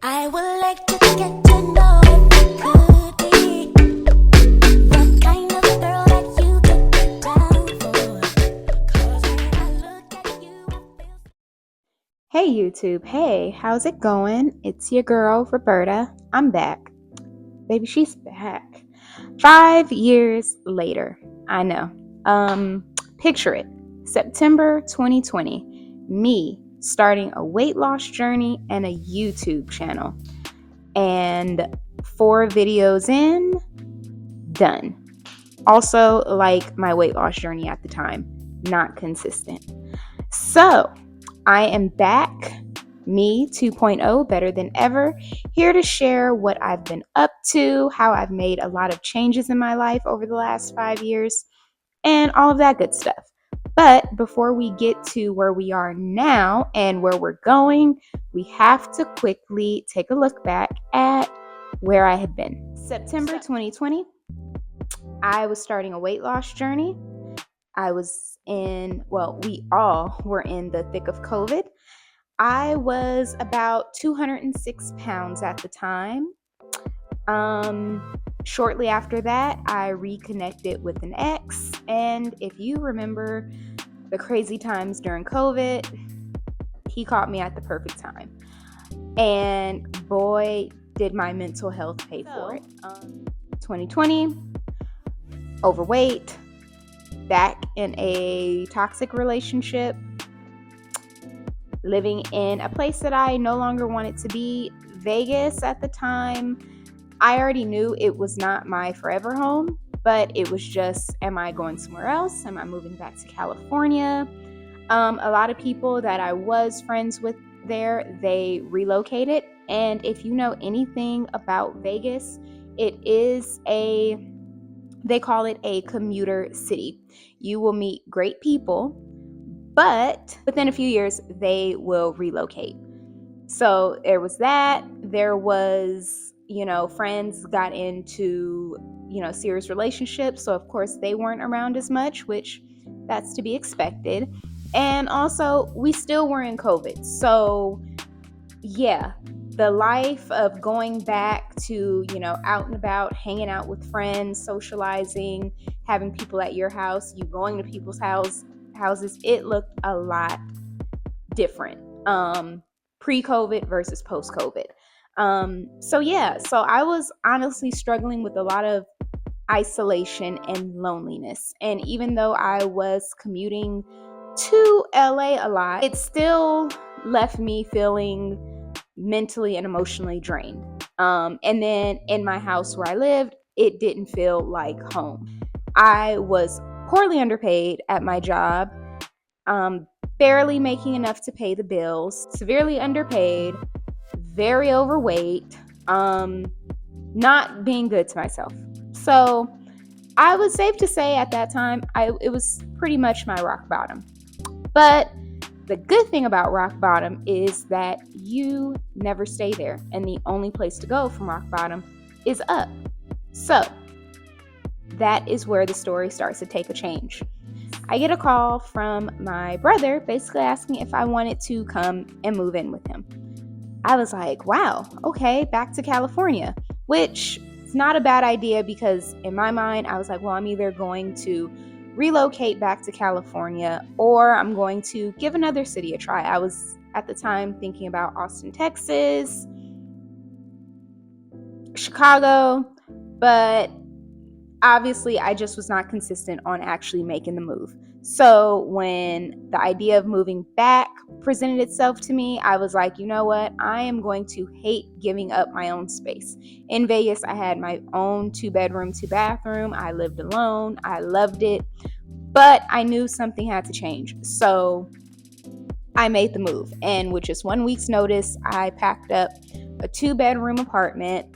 I would like to get to know if you could be the kind of girl that you could get down for. 'Cause when I look at you, I feel Hey YouTube, hey, how's it going? It's your girl, Roberta. I'm back. Baby, she's back. 5 years later, I know. Picture it. September 2020, me starting a weight loss journey and a YouTube channel. And 4 videos in, done. Also, like my weight loss journey at the time, not consistent. So, I am back, me 2.0, better than ever, here to share what I've been up to, how I've made a lot of changes in my life over the last 5 years, and all of that good stuff. But before we get to where we are now and where we're going, we have to quickly take a look back at where I had been. September 2020, I was starting a weight loss journey. We all were in the thick of COVID. I was about 206 pounds at the time. Shortly after that, I reconnected with an ex. And if you remember the crazy times during COVID, he caught me at the perfect time. And boy, did my mental health pay for it. 2020, overweight, back in a toxic relationship, living in a place that I no longer wanted to be, Vegas at the time. I already knew it was not my forever home, but it was just, am I going somewhere else? Am I moving back to California? A lot of people that I was friends with there, they relocated. And if you know anything about Vegas, they call it a commuter city. You will meet great people, but within a few years, they will relocate. So there was that. There was, friends got into, serious relationships. So of course they weren't around as much, which that's to be expected. And also we still were in COVID. So yeah, the life of going back to, out and about, hanging out with friends, socializing, having people at your house, you going to people's houses, it looked a lot different. Pre-COVID versus post-COVID. So I was honestly struggling with a lot of isolation and loneliness. And even though I was commuting to LA a lot, it still left me feeling mentally and emotionally drained. And then in my house where I lived, it didn't feel like home. I was poorly underpaid at my job, barely making enough to pay the bills, severely underpaid, very overweight, not being good to myself. So I was safe to say at that time, it was pretty much my rock bottom. But the good thing about rock bottom is that you never stay there, and the only place to go from rock bottom is up. So that is where the story starts to take a change. I get a call from my brother basically asking if I wanted to come and move in with him. I was like, wow, okay, back to California, which is not a bad idea because in my mind, I was like, well, I'm either going to relocate back to California or I'm going to give another city a try. I was at the time thinking about Austin, Texas, Chicago, but obviously I just was not consistent on actually making the move. So when the idea of moving back presented itself to me, I was like, you know what? I am going to hate giving up my own space. In Vegas, I had my own 2-bedroom, 2-bathroom. I lived alone. I loved it, but I knew something had to change. So I made the move. And with just 1 week's notice, I packed up a 2-bedroom apartment,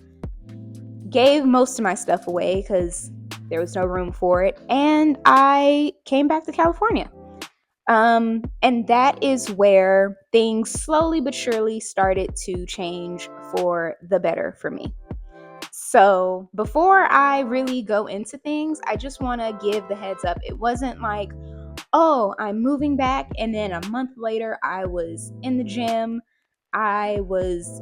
gave most of my stuff away because there was no room for it, and I came back to California. And that is where things slowly but surely started to change for the better for me. So before I really go into things, I just want to give the heads up. It wasn't like, oh, I'm moving back, and then a month later I was in the gym. I was,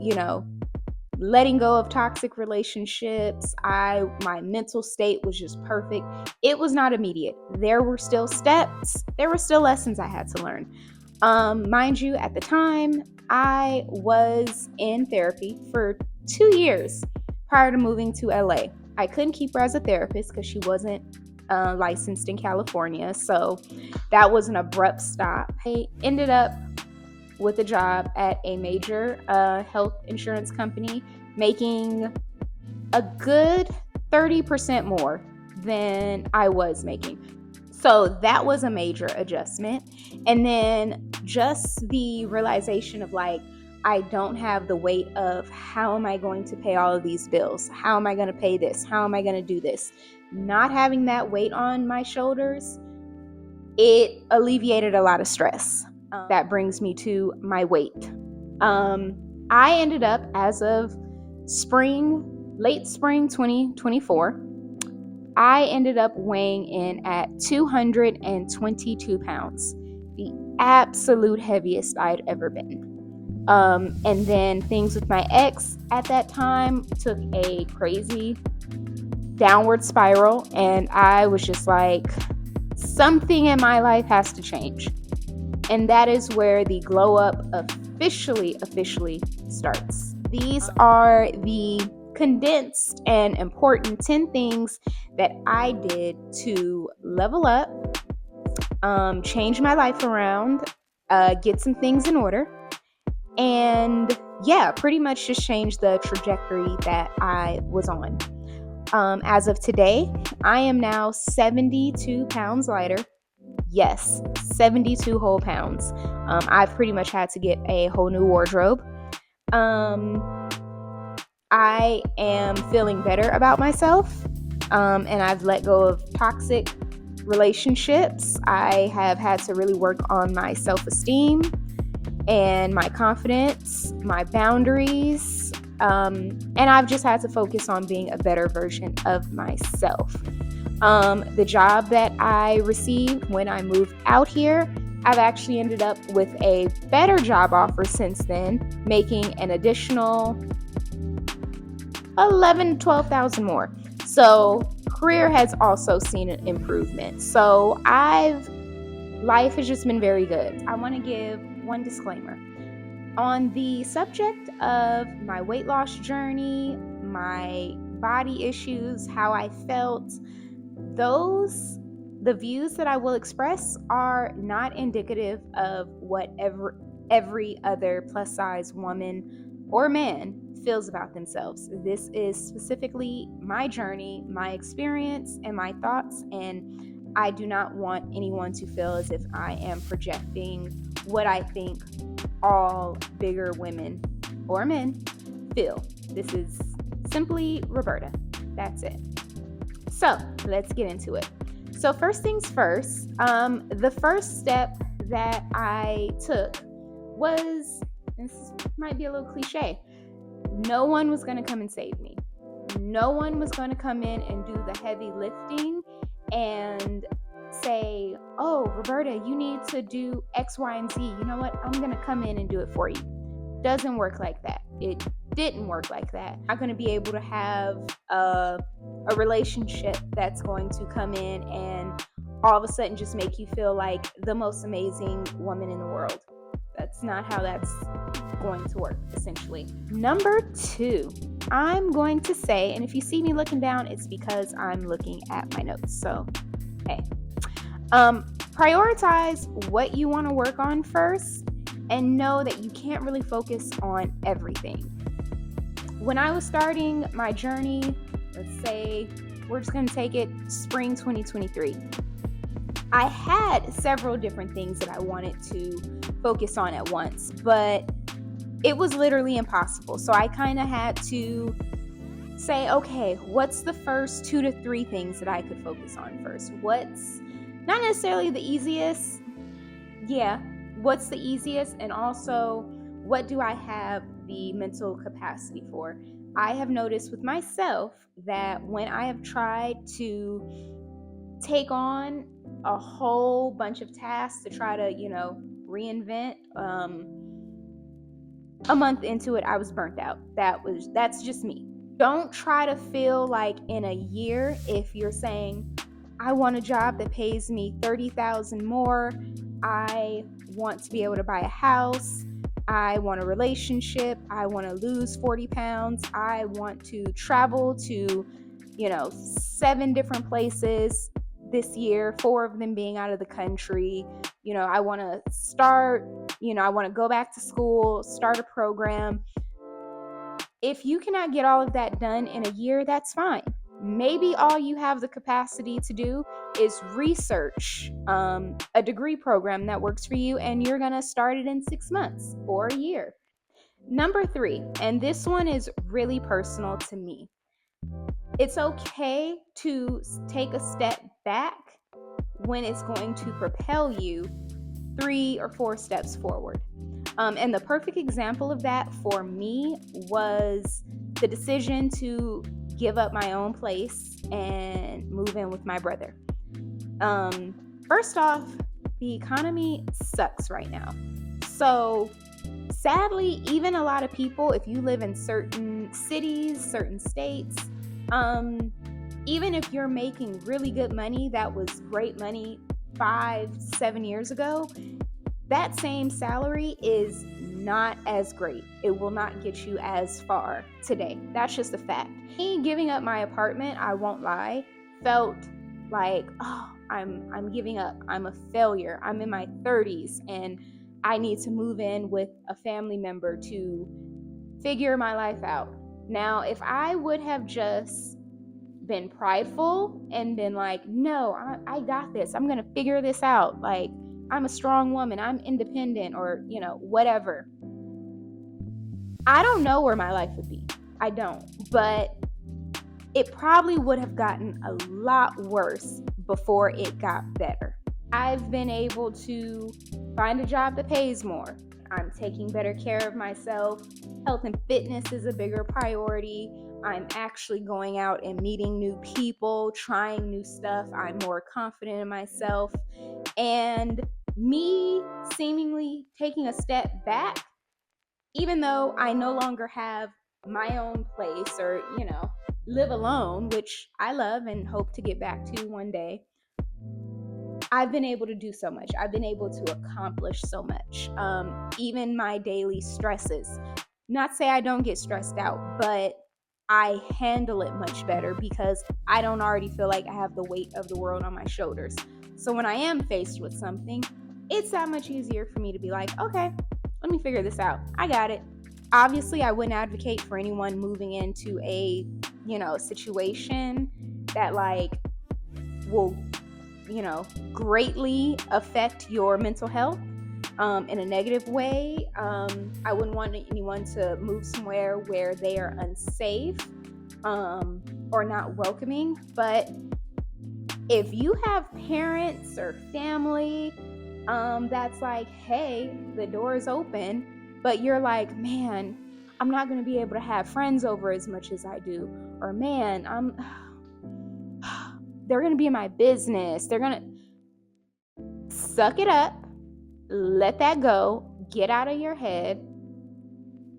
letting go of toxic relationships. My mental state was just perfect. It was not immediate. There were still steps. There were still lessons I had to learn. Mind you, at the time, I was in therapy for 2 years prior to moving to LA. I couldn't keep her as a therapist because she wasn't licensed in California. So that was an abrupt stop. I ended up with a job at a major health insurance company, making a good 30% more than I was making. So that was a major adjustment. And then just the realization of like, I don't have the weight of how am I going to pay all of these bills? How am I going to pay this? How am I going to do this? Not having that weight on my shoulders, it alleviated a lot of stress. That brings me to my weight. I ended up, as of late spring 2024, I ended up weighing in at 222 pounds, the absolute heaviest I'd ever been. And then things with my ex at that time took a crazy downward spiral, and I was just like, something in my life has to change. And that is where the glow up officially starts. These are the condensed and important 10 things that I did to level up, change my life around, get some things in order, and yeah, pretty much just change the trajectory that I was on. As of today, I am now 72 pounds lighter. Yes, 72 whole pounds. I've pretty much had to get a whole new wardrobe. I am feeling better about myself, and I've let go of toxic relationships. I have had to really work on my self-esteem and my confidence, my boundaries, and I've just had to focus on being a better version of myself. The job that I received when I moved out here, I've actually ended up with a better job offer since then, making an additional 11, 12,000 more. So career has also seen an improvement. So life has just been very good. I want to give one disclaimer. On the subject of my weight loss journey, my body issues, how I felt, the views that I will express are not indicative of what every other plus size woman or man feels about themselves. This is specifically my journey, my experience, and my thoughts, and I do not want anyone to feel as if I am projecting what I think all bigger women or men feel. This is simply Roberta. That's it. So let's get into it. So first things first, the first step that I took was, this might be a little cliche, no one was going to come and save me. No one was going to come in and do the heavy lifting and say, oh, Roberta, you need to do X, Y, and Z. You know what? I'm going to come in and do it for you. Doesn't work like that. It didn't work like that. I'm not going to be able to have a relationship that's going to come in and all of a sudden just make you feel like the most amazing woman in the world. That's not how that's going to work, essentially. Number 2, I'm going to say, and if you see me looking down, it's because I'm looking at my notes. So, hey. Prioritize what you want to work on first, and know that you can't really focus on everything. When I was starting my journey, let's say we're just going to take it spring 2023, I had several different things that I wanted to focus on at once, but it was literally impossible. So I kind of had to say, okay, what's the first 2 to 3 things that I could focus on first? What's not necessarily the easiest? Yeah, what's the easiest? And also, what do I have the mental capacity for? I have noticed with myself that when I have tried to take on a whole bunch of tasks to try to, reinvent, A month into it, I was burnt out. That's just me. Don't try to feel like in a year, if you're saying, I want a job that pays me $30,000 more, I want to be able to buy a house, I want a relationship, I want to lose 40 pounds, I want to travel to, 7 different places this year, 4 of them being out of the country. I want to start, I want to go back to school, start a program. If you cannot get all of that done in a year, that's fine. Maybe all you have the capacity to do is research a degree program that works for you, and you're going to start it in 6 months or a year. Number 3, and this one is really personal to me. It's okay to take a step back when it's going to propel you 3 or 4 steps forward. And the perfect example of that for me was the decision to give up my own place and move in with my brother. First off, the economy sucks right now. So sadly, even a lot of people, if you live in certain cities, certain states, even if you're making really good money, that was great money 5-7 years ago, that same salary is not as great. It will not get you as far today. That's just a fact. Me giving up my apartment, I won't lie, felt like, oh, I'm giving up. I'm a failure. I'm in my 30s and I need to move in with a family member to figure my life out. Now, if I would have just been prideful and been like, no, I got this. I'm going to figure this out. Like, I'm a strong woman, I'm independent, or, whatever. I don't know where my life would be. I don't. But it probably would have gotten a lot worse before it got better. I've been able to find a job that pays more. I'm taking better care of myself. Health and fitness is a bigger priority. I'm actually going out and meeting new people, trying new stuff. I'm more confident in myself. And me seemingly taking a step back, even though I no longer have my own place or, live alone, which I love and hope to get back to one day, I've been able to do so much. I've been able to accomplish so much. Even my daily stresses. Not say I don't get stressed out, but I handle it much better because I don't already feel like I have the weight of the world on my shoulders. So when I am faced with something, it's that much easier for me to be like, okay, let me figure this out. I got it. Obviously, I wouldn't advocate for anyone moving into a, situation that will, greatly affect your mental health in a negative way. I wouldn't want anyone to move somewhere where they are unsafe or not welcoming. But if you have parents or family that's like, hey, the door is open, but you're like, man, I'm not going to be able to have friends over as much as I do, or man, they're going to be in my business, they're going to suck it up, let that go, get out of your head,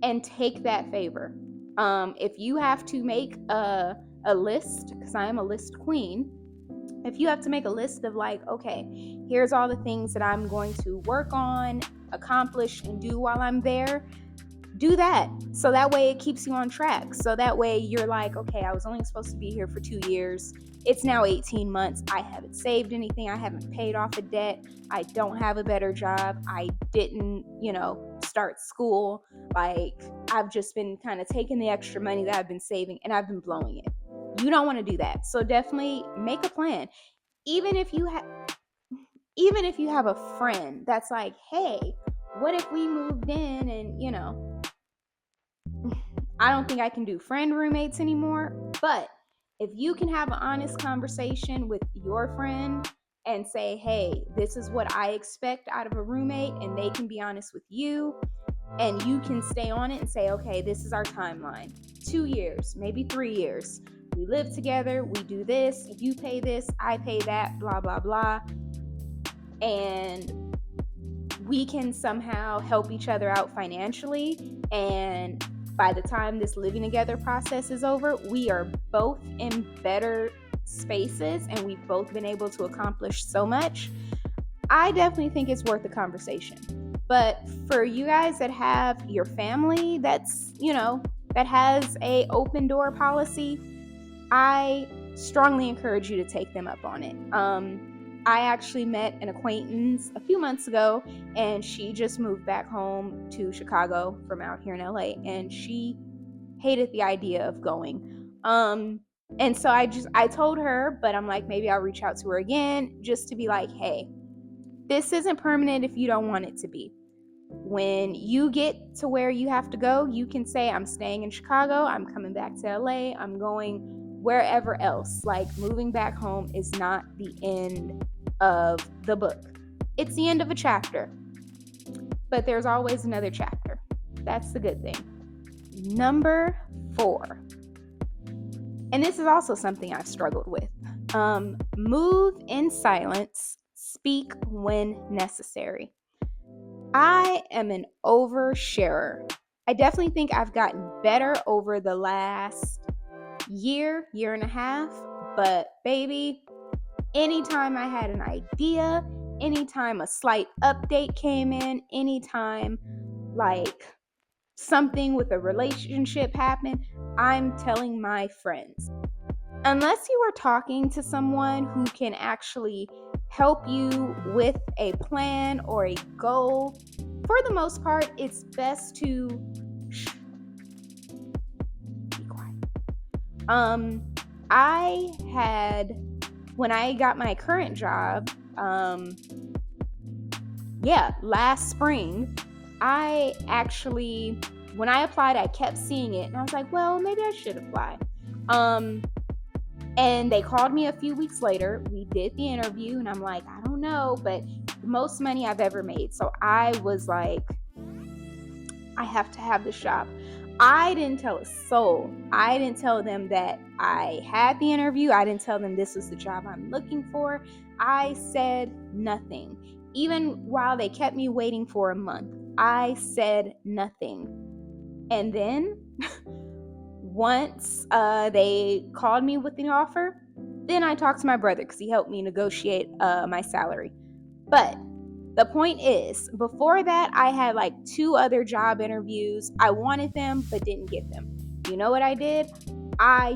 and take that favor. If you have to make a list, because I am a list queen, if you have to make a list of like, okay, here's all the things that I'm going to work on, accomplish, and do while I'm there, do that. So that way it keeps you on track. So that way you're like, okay, I was only supposed to be here for 2 years. It's now 18 months. I haven't saved anything. I haven't paid off a debt. I don't have a better job. I didn't, start school. Like, I've just been kind of taking the extra money that I've been saving and I've been blowing it. You don't want to do that. So definitely make a plan. Even if you have a friend that's like, hey, what if we moved in and, I don't think I can do friend roommates anymore. But if you can have an honest conversation with your friend and say, hey, this is what I expect out of a roommate, and they can be honest with you, and you can stay on it and say, okay, this is our timeline. 2 years, maybe 3 years. We live together, we do this, you pay this, I pay that, blah, blah, blah. And we can somehow help each other out financially. And by the time this living together process is over, we are both in better spaces and we've both been able to accomplish so much. I definitely think it's worth a conversation. But for you guys that have your family that's, that has a open door policy, I strongly encourage you to take them up on it. I actually met an acquaintance a few months ago, and she just moved back home to Chicago from out here in LA, and she hated the idea of going. And so I told her, but I'm like, maybe I'll reach out to her again just to be like, hey, this isn't permanent if you don't want it to be. When you get to where you have to go, you can say, I'm staying in Chicago, I'm coming back to LA, I'm going wherever else. Like, moving back home is not the end of the book. It's the end of a chapter, but there's always another chapter. That's the good thing. Number 4, and this is also something I've struggled with. Move in silence, speak when necessary. I am an oversharer. I definitely think I've gotten better over the last year and a half, but baby, anytime I had an idea, anytime a slight update came in, anytime like something with a relationship happened, I'm telling my friends. Unless you are talking to someone who can actually help you with a plan or a goal, for the most part, it's best to be quiet. I had, when I got my current job, last spring, I actually, when I applied, I kept seeing it, and I was like, well, maybe I should apply. And they called me a few weeks later. We did the interview, and I'm like, I don't know, but the most money I've ever made. So I was like, I have to have this job. I didn't tell a soul. I didn't tell them that I had the interview. I didn't tell them this was the job I'm looking for. I said nothing. Even while they kept me waiting for a month, I said nothing. And then once they called me with the offer, then I talked to my brother because he helped me negotiate my salary. But the point is, before that, I had like 2 other job interviews. I wanted them, but didn't get them. You know what I did? I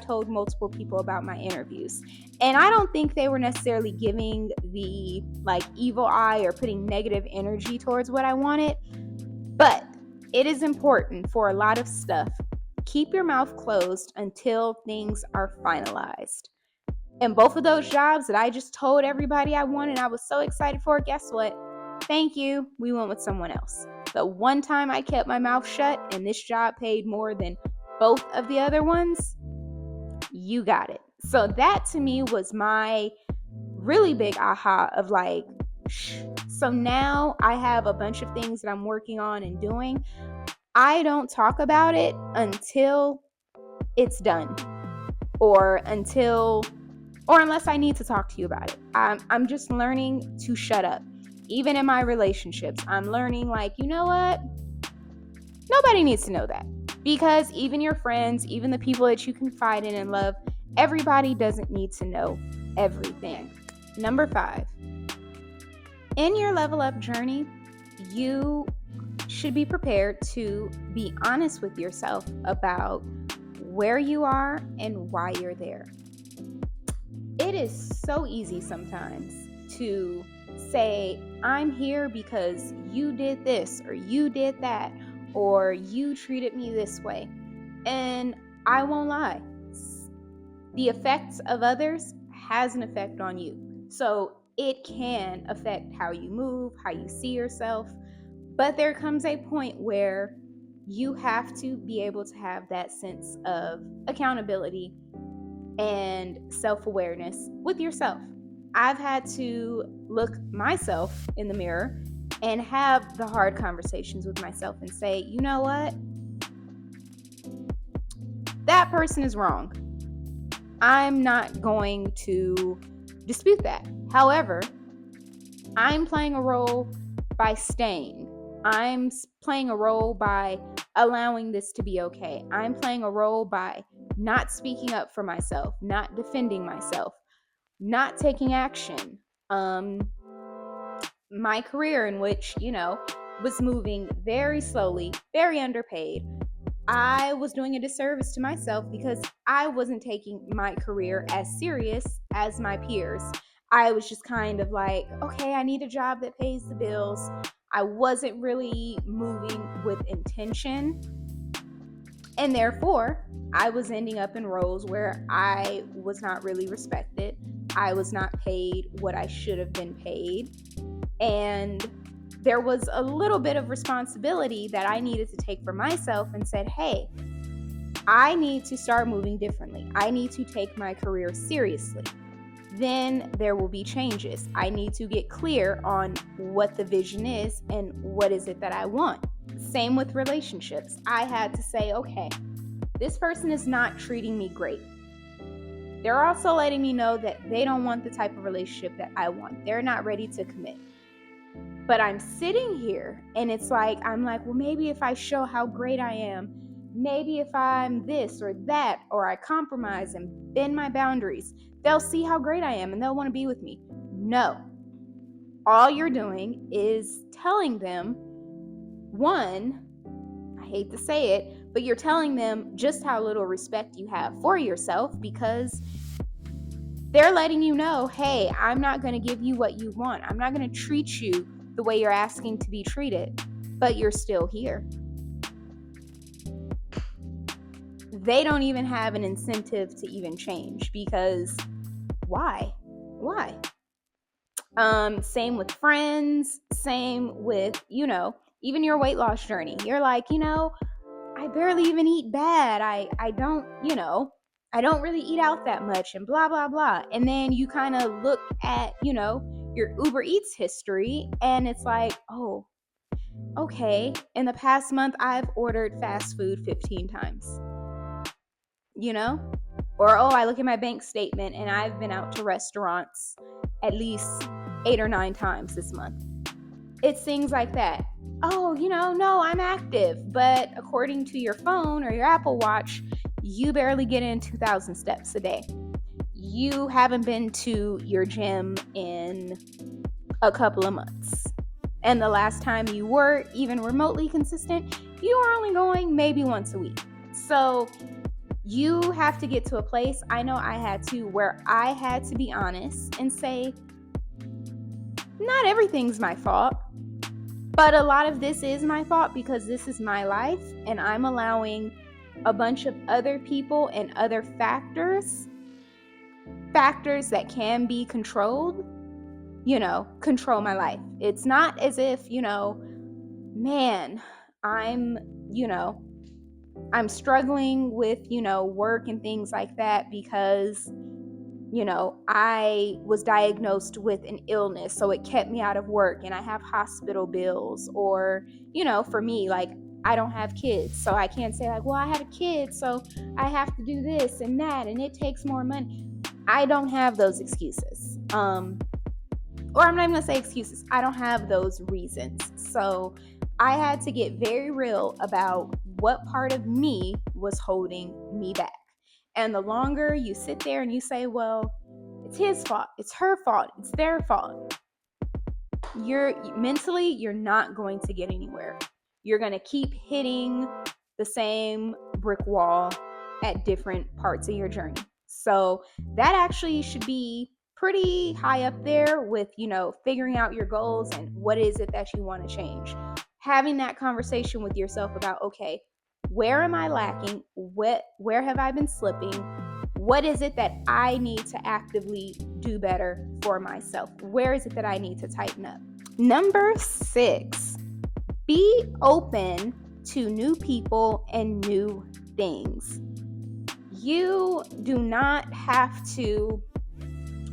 told multiple people about my interviews. And I don't think they were necessarily giving the like evil eye or putting negative energy towards what I wanted. But it is important for a lot of stuff. Keep your mouth closed until things are finalized. And both of those jobs that I just told everybody I wanted, I was so excited for, guess what? Thank you. We went with someone else. The one time I kept my mouth shut and this job paid more than both of the other ones, you got it. So that to me was my really big aha of like, shh. So now I have a bunch of things that I'm working on and doing. I don't talk about it until it's done or unless I need to talk to you about it. I'm just learning to shut up. Even in my relationships, I'm learning like, you know what? Nobody needs to know that. Because even your friends, even the people that you confide in and love, everybody doesn't need to know everything. Number 5, in your level up journey, you should be prepared to be honest with yourself about where you are and why you're there. It is so easy sometimes to say, I'm here because you did this or you did that or you treated me this way. And I won't lie, the effects of others has an effect on you. So it can affect how you move, how you see yourself. But there comes a point where you have to be able to have that sense of accountability and self-awareness with yourself. I've had to look myself in the mirror and have the hard conversations with myself and say, you know what? That person is wrong. I'm not going to dispute that. However, I'm playing a role by staying. I'm playing a role by allowing this to be okay. I'm playing a role by not speaking up for myself, not defending myself, not taking action. My career, in which, was moving very slowly, very underpaid, I was doing a disservice to myself because I wasn't taking my career as serious as my peers. I was just kind of like, okay, I need a job that pays the bills. I wasn't really moving with intention. And therefore, I was ending up in roles where I was not really respected. I was not paid what I should have been paid. And there was a little bit of responsibility that I needed to take for myself and said, hey, I need to start moving differently. I need to take my career seriously. Then there will be changes. I need to get clear on what the vision is and what is it that I want. Same with relationships. I had to say, okay, this person is not treating me great. They're also letting me know that they don't want the type of relationship that I want. They're not ready to commit. But I'm sitting here and it's like, I'm like, well, maybe if I show how great I am, maybe if I'm this or that, or I compromise and bend my boundaries, they'll see how great I am and they'll want to be with me. No. All you're doing is telling them, one, I hate to say it, but you're telling them just how little respect you have for yourself, because they're letting you know, hey, I'm not going to give you what you want. I'm not going to treat you the way you're asking to be treated, but you're still here. They don't even have an incentive to even change, because why? Same with friends, same with, even your weight loss journey. You're like, I barely even eat bad. I don't, I don't really eat out that much and blah, blah, blah. And then you kind of look at, your Uber Eats history and it's like, oh, okay, in the past month, I've ordered fast food 15 times, Or, oh, I look at my bank statement and I've been out to restaurants at least 8 or 9 times this month. It's things like that. Oh, no, I'm active. But according to your phone or your Apple Watch, you barely get in 2,000 steps a day. You haven't been to your gym in a couple of months. And the last time you were even remotely consistent, you were only going maybe once a week. So you have to get to a place, I know I had to, where I had to be honest and say, not everything's my fault, but a lot of this is my fault because this is my life and I'm allowing a bunch of other people and other factors that can be controlled, control my life. It's not as if, man, I'm struggling with, work and things like that because, I was diagnosed with an illness, so it kept me out of work and I have hospital bills. Or, for me, like, I don't have kids, so I can't say like, well, I had a kid, so I have to do this and that, and it takes more money. I don't have those excuses. Or I'm not even gonna say excuses. I don't have those reasons. So I had to get very real about what part of me was holding me back. And the longer you sit there and you say, well, it's his fault, it's her fault, it's their fault, you're not going to get anywhere. You're going to keep hitting the same brick wall at different parts of your journey. So that actually should be pretty high up there with, figuring out your goals and what is it that you want to change. Having that conversation with yourself about, okay, where am I lacking? Where have I been slipping? What is it that I need to actively do better for myself? Where is it that I need to tighten up? Number 6, be open to new people and new things. You do not have to,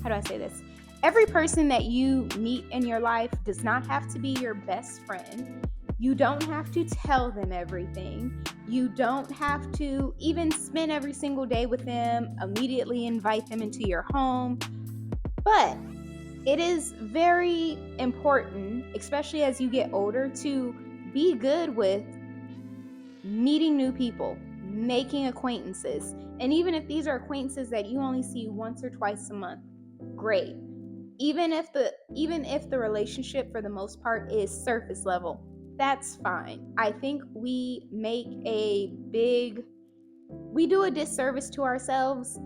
how do I say this? Every person that you meet in your life does not have to be your best friend. You don't have to tell them everything. You don't have to even spend every single day with them, immediately invite them into your home. But it is very important, especially as you get older, to be good with meeting new people, making acquaintances. And even if these are acquaintances that you only see once or twice a month, great. Even if the relationship for the most part is surface level, that's fine. I think we do a disservice to ourselves,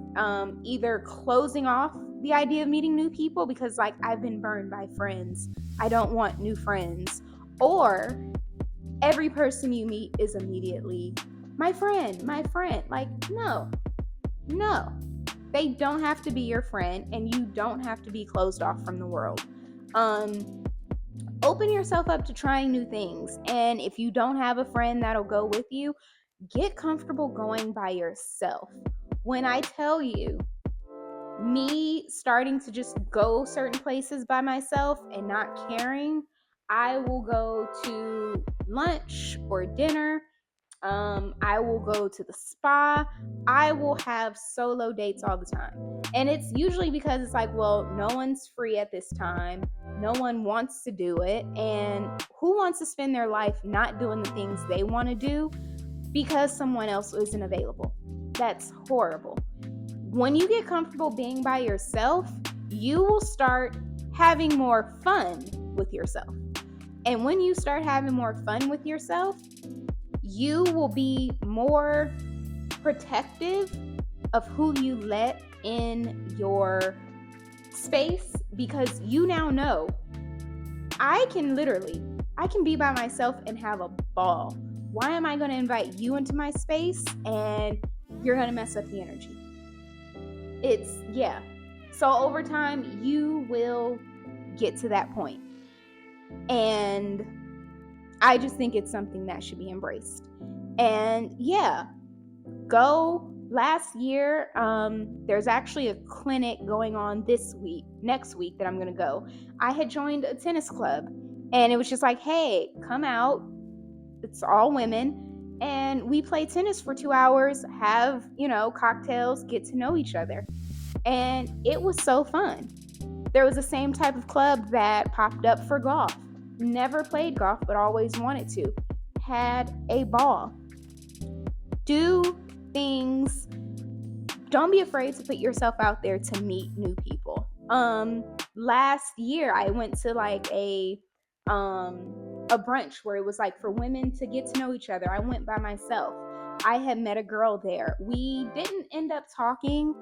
either closing off the idea of meeting new people because, like, I've been burned by friends, I don't want new friends, or every person you meet is immediately my friend. Like, no, they don't have to be your friend, and you don't have to be closed off from the world. Open yourself up to trying new things, and if you don't have a friend that'll go with you, get comfortable going by yourself. When I tell you, me starting to just go certain places by myself and not caring, I will go to lunch or dinner. I will go to the spa. I will have solo dates all the time. And it's usually because it's like, well, no one's free at this time. No one wants to do it. And who wants to spend their life not doing the things they want to do because someone else isn't available? That's horrible. When you get comfortable being by yourself, you will start having more fun with yourself. And when you start having more fun with yourself, you will be more protective of who you let in your space, because you now know I can be by myself and have a ball. Why am I going to invite you into my space and you're going to mess up the energy? So over time, you will get to that point. And I just think it's something that should be embraced. And go. Last year, there's actually a clinic going on next week that I'm going to go. I had joined a tennis club, and it was just like, hey, come out. It's all women. And we play tennis for 2 hours, have, cocktails, get to know each other. And it was so fun. There was the same type of club that popped up for golf. Never played golf, but always wanted to. Had a ball. Do things. Don't be afraid to put yourself out there to meet new people. Last year I went to like a brunch where it was like for women to get to know each other. I went by myself. I had met a girl there. We didn't end up talking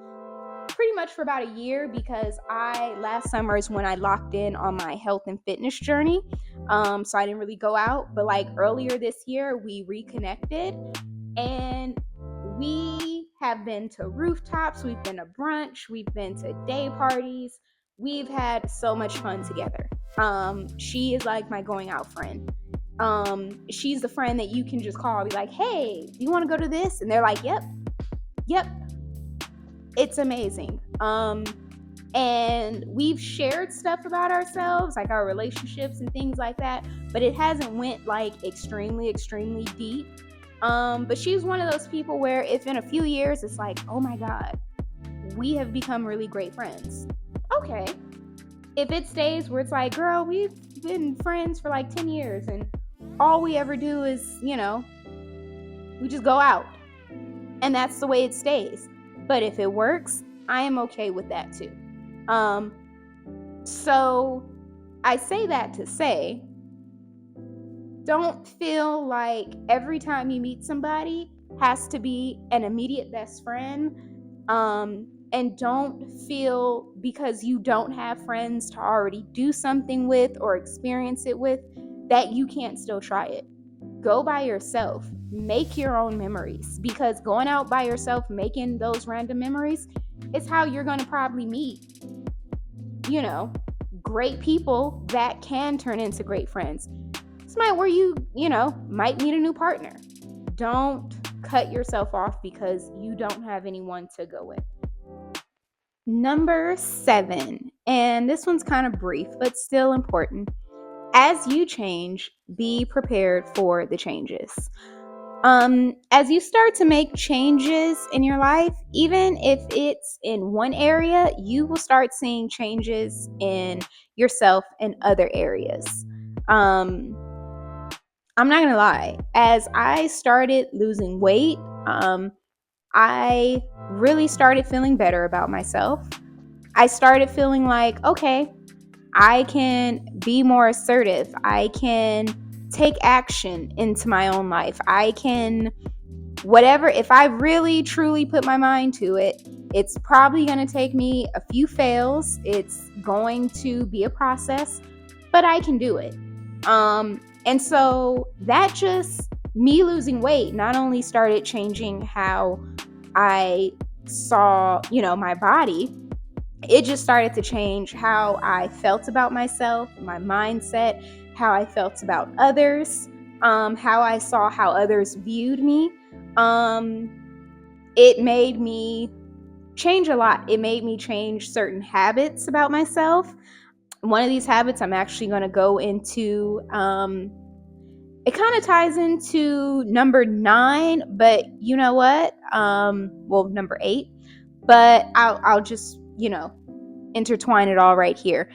pretty much for about a year because last summer is when I locked in on my health and fitness journey. So I didn't really go out, but like earlier this year we reconnected, and we have been to rooftops, we've been to brunch, we've been to day parties. We've had so much fun together. She is like my going out friend. She's the friend that you can just call, be like, hey, do you want to go to this? And they're like, yep. It's amazing. And we've shared stuff about ourselves, like our relationships and things like that, but it hasn't went like extremely, extremely deep. But she's one of those people where if in a few years it's like, oh my God, we have become really great friends. Okay. If it stays where it's like, girl, we've been friends for like 10 years and all we ever do is, we just go out. And that's the way it stays. But if it works, I am okay with that too. So I say that to say, don't feel like every time you meet somebody has to be an immediate best friend. And don't feel because you don't have friends to already do something with or experience it with that you can't still try it. Go by yourself. Make your own memories, because going out by yourself, making those random memories is how you're going to probably meet, great people that can turn into great friends. It's where you might meet a new partner. Don't cut yourself off because you don't have anyone to go with. Number 7, and this one's kind of brief, but still important. As you change, be prepared for the changes. As you start to make changes in your life, even if it's in one area, you will start seeing changes in yourself in other areas. I'm not gonna lie, as I started losing weight, I really started feeling better about myself. I started feeling like, okay, I can be more assertive. I can take action into my own life. I can, whatever, if I really truly put my mind to it, it's probably going to take me a few fails. It's going to be a process, but I can do it. And so that just, me losing weight not only started changing how I saw, my body, it just started to change how I felt about myself, my mindset, how I felt about others, how I saw how others viewed me. It made me change a lot. It made me change certain habits about myself. One of these habits I'm actually going to go into. It kind of ties into number 9, but you know what? Well, number 8, but I'll just intertwine it all right here.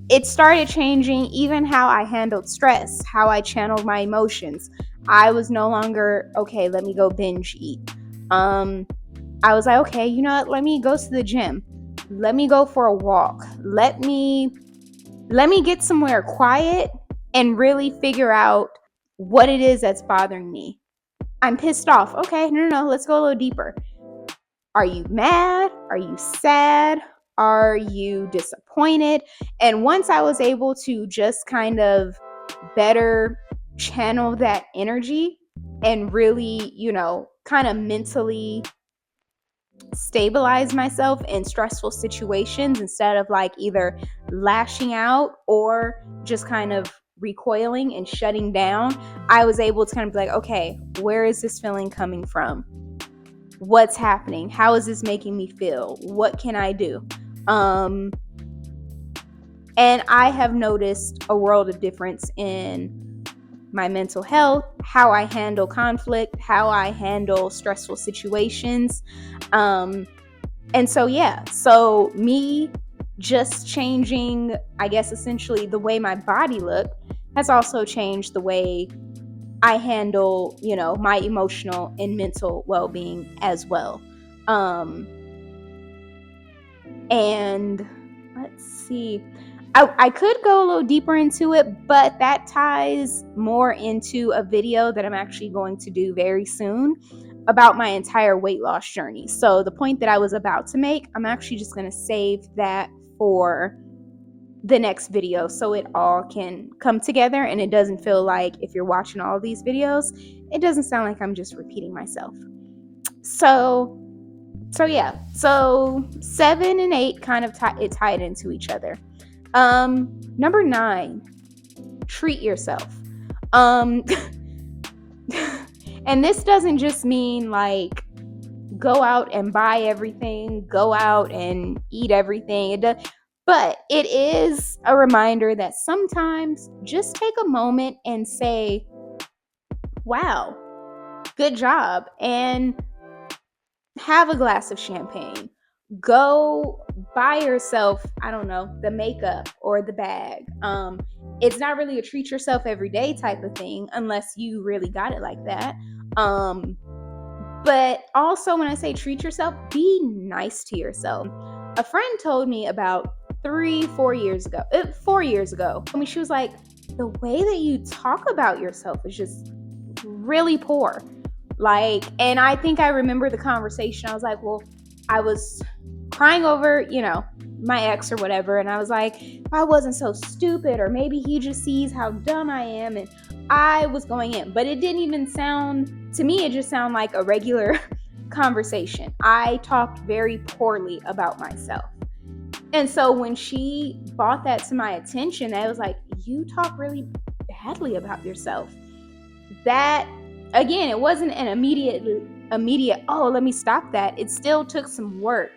It started changing even how I handled stress, how I channeled my emotions. I was no longer, okay, let me go binge eat. I was like, okay, you know what? Let me go to the gym. Let me go for a walk. Let me get somewhere quiet and really figure out what it is that's bothering me. I'm pissed off. Okay, no, let's go a little deeper. Are you mad? Are you sad? Are you disappointed? And once I was able to just kind of better channel that energy and really, kind of mentally stabilize myself in stressful situations instead of like either lashing out or just kind of recoiling and shutting down, I was able to kind of be like, okay, where is this feeling coming from? What's happening? How is this making me feel? What can I do? And I have noticed a world of difference in my mental health, how I handle conflict, how I handle stressful situations. And so me just changing, I guess, essentially the way my body looked has also changed the way I handle, my emotional and mental well-being as well. And let's see. I could go a little deeper into it, but that ties more into a video that I'm actually going to do very soon about my entire weight loss journey. So the point that I was about to make, I'm actually just going to save that for the next video so it all can come together and it doesn't feel like, if you're watching all of these videos, it doesn't sound like I'm just repeating myself. So 7 and 8 kind of tied into each other. Number 9, treat yourself. And this doesn't just mean like go out and buy everything, go out and eat everything. But it is a reminder that sometimes just take a moment and say, wow, good job, and have a glass of champagne. Go buy yourself, I don't know, the makeup or the bag. It's not really a treat yourself every day type of thing unless you really got it like that. But also, when I say treat yourself, be nice to yourself. A friend told me about 4 years ago. I mean, she was like, the way that you talk about yourself is just really poor. Like, and I think I remember the conversation. I was like, well, I was crying over, my ex or whatever. And I was like, if I wasn't so stupid, or maybe he just sees how dumb I am. And I was going in, but it didn't even sound, to me, it just sounded like a regular conversation. I talked very poorly about myself. And so when she brought that to my attention, I was like, you talk really badly about yourself. That, again, it wasn't an immediate, oh, let me stop that. It still took some work.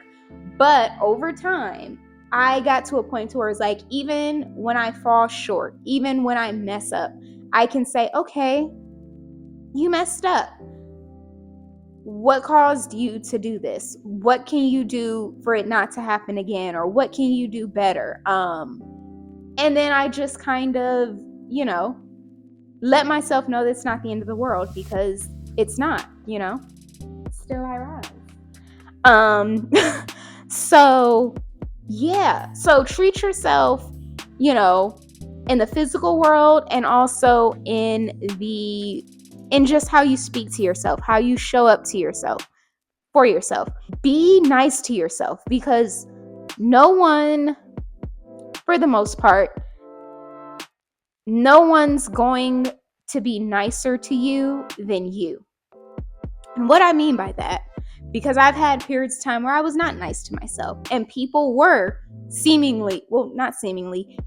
But over time, I got to a point where it's like, even when I fall short, even when I mess up, I can say, okay, you messed up. What caused you to do this? What can you do for it not to happen again? Or what can you do better? And then I just kind of, let myself know that it's not the end of the world, because it's not, still I rise. So yeah, so treat yourself, in the physical world, and also in just how you speak to yourself, how you show up to yourself, for yourself. Be nice to yourself, because no one, for the most part, no one's going to be nicer to you than you. And what I mean by that, because I've had periods of time where I was not nice to myself, and people were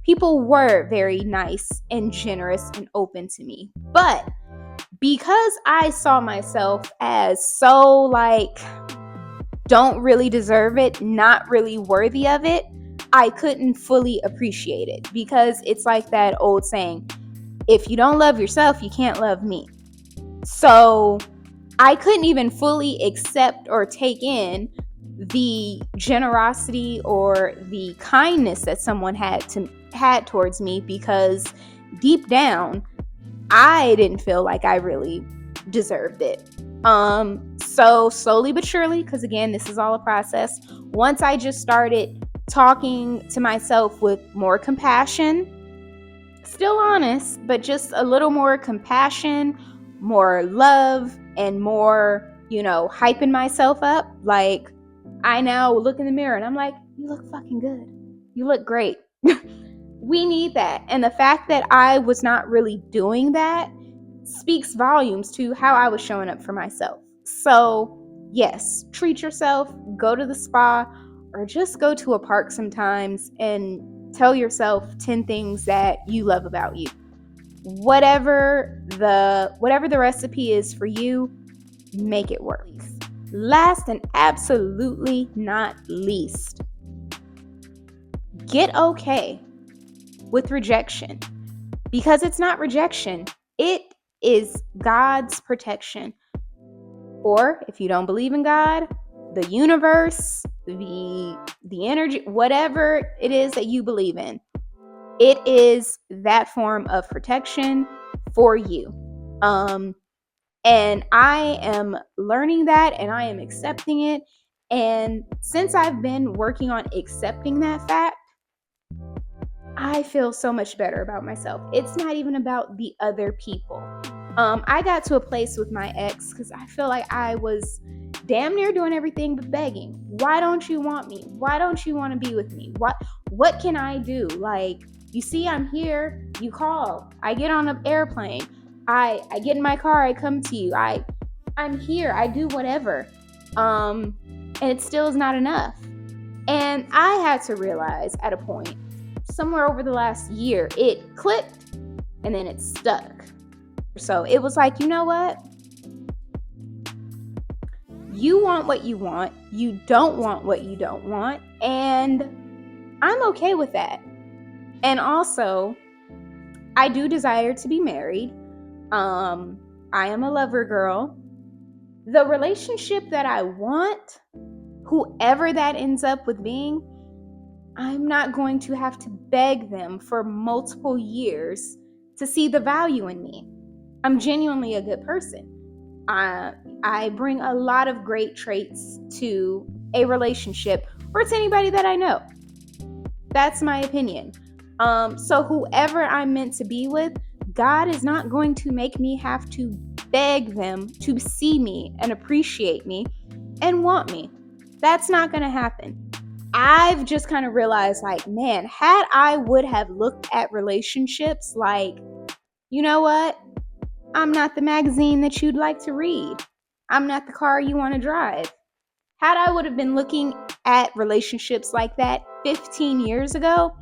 people were very nice and generous and open to me. But because I saw myself as so don't really deserve it, not really worthy of it, I couldn't fully appreciate it, because it's like that old saying, if you don't love yourself, you can't love me. So I couldn't even fully accept or take in the generosity or the kindness that someone had towards me, because deep down I didn't feel like I really deserved it. So slowly but surely, because again, this is all a process, once I just started talking to myself with more compassion, still honest, but just a little more compassion, more love, and more, hyping myself up. Like, I now look in the mirror and I'm like, you look fucking good. You look great. We need that. And the fact that I was not really doing that speaks volumes to how I was showing up for myself. So, yes, treat yourself, go to the spa, or just go to a park sometimes and tell yourself 10 things that you love about you. Whatever the recipe is for you, make it work. Last and absolutely not least, get okay with rejection, because it's not rejection, it is God's protection. Or if you don't believe in God, the universe, the energy, whatever it is that you believe in, it is that form of protection for you. And I am learning that, and I am accepting it. And since I've been working on accepting that fact, I feel so much better about myself. It's not even about the other people. I got to a place with my ex because I feel like I was damn near doing everything but begging. Why don't you want me? Why don't you want to be with me? What can I do? Like, you see, I'm here. You call. I get on an airplane. I get in my car. I come to you. I'm here. I do whatever. And it still is not enough. And I had to realize at a point, somewhere over the last year, it clicked and then it stuck. So it was like, you know what? You want what you want. You don't want what you don't want. And I'm okay with that. And also, I do desire to be married. I am a lover girl. The relationship that I want, whoever that ends up with being, I'm not going to have to beg them for multiple years to see the value in me. I'm genuinely a good person. I bring a lot of great traits to a relationship or to anybody that I know. That's my opinion. So whoever I'm meant to be with, God is not going to make me have to beg them to see me and appreciate me and want me. That's not going to happen. I've just kind of realized, like, man, had I would have looked at relationships like, you know what? I'm not the magazine that you'd like to read. I'm not the car you want to drive. Had I would have been looking at relationships like that 15 years ago,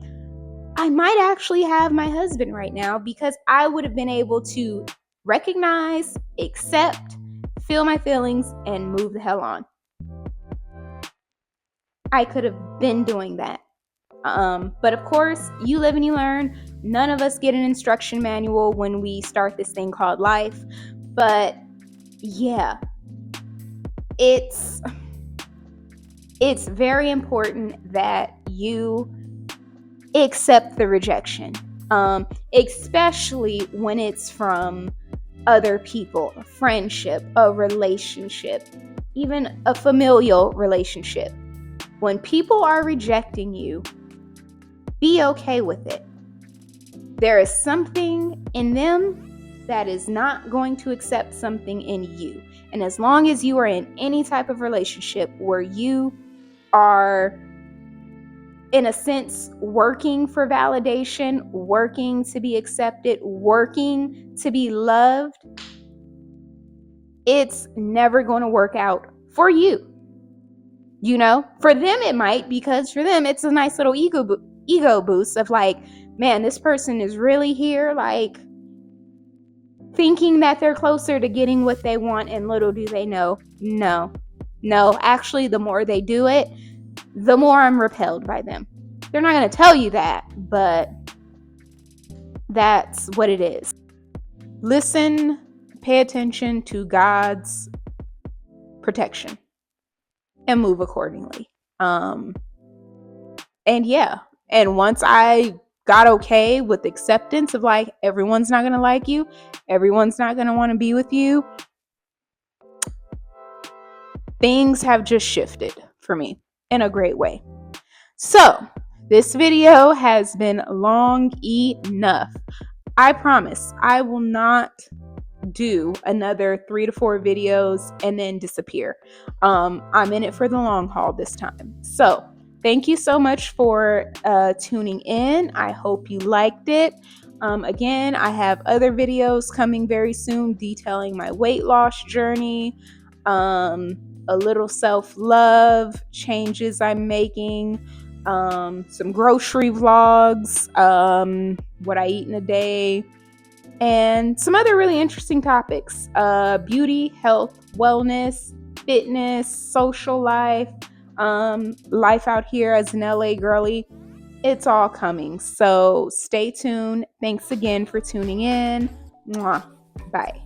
I might actually have my husband right now, because I would have been able to recognize, accept, feel my feelings, and move the hell on. I could have been doing that. But of course, you live and you learn. None of us get an instruction manual when we start this thing called life. But yeah, it's very important that you accept the rejection. especially when it's from other people, a friendship, a relationship, even a familial relationship. When people are rejecting you, be okay with it. There is something in them that is not going to accept something in you. And as long as you are in any type of relationship where you are, in a sense, working for validation, working to be accepted, working to be loved, it's never going to work out for you. You know, for them it might, because for them it's a nice little ego boost of like, man, this person is really here, like thinking that they're closer to getting what they want, and little do they know, no, actually, the more they do it, the more I'm repelled by them. They're not going to tell you that, but that's what it is. Listen, pay attention to God's protection, and move accordingly. And yeah, and once I got okay with acceptance of like, everyone's not going to like you, everyone's not going to want to be with you, things have just shifted for me in a great way. So this video has been long enough. I promise I will not do another 3 to 4 videos and then disappear. I'm in it for the long haul this time. So thank you so much for tuning in. I hope you liked it. Again, I have other videos coming very soon detailing my weight loss journey, a little self-love changes I'm making, some grocery vlogs, what I eat in a day, and some other really interesting topics: beauty, health, wellness, fitness, social life, life out here as an LA girly. It's all coming. So stay tuned. Thanks again for tuning in. Mwah. Bye.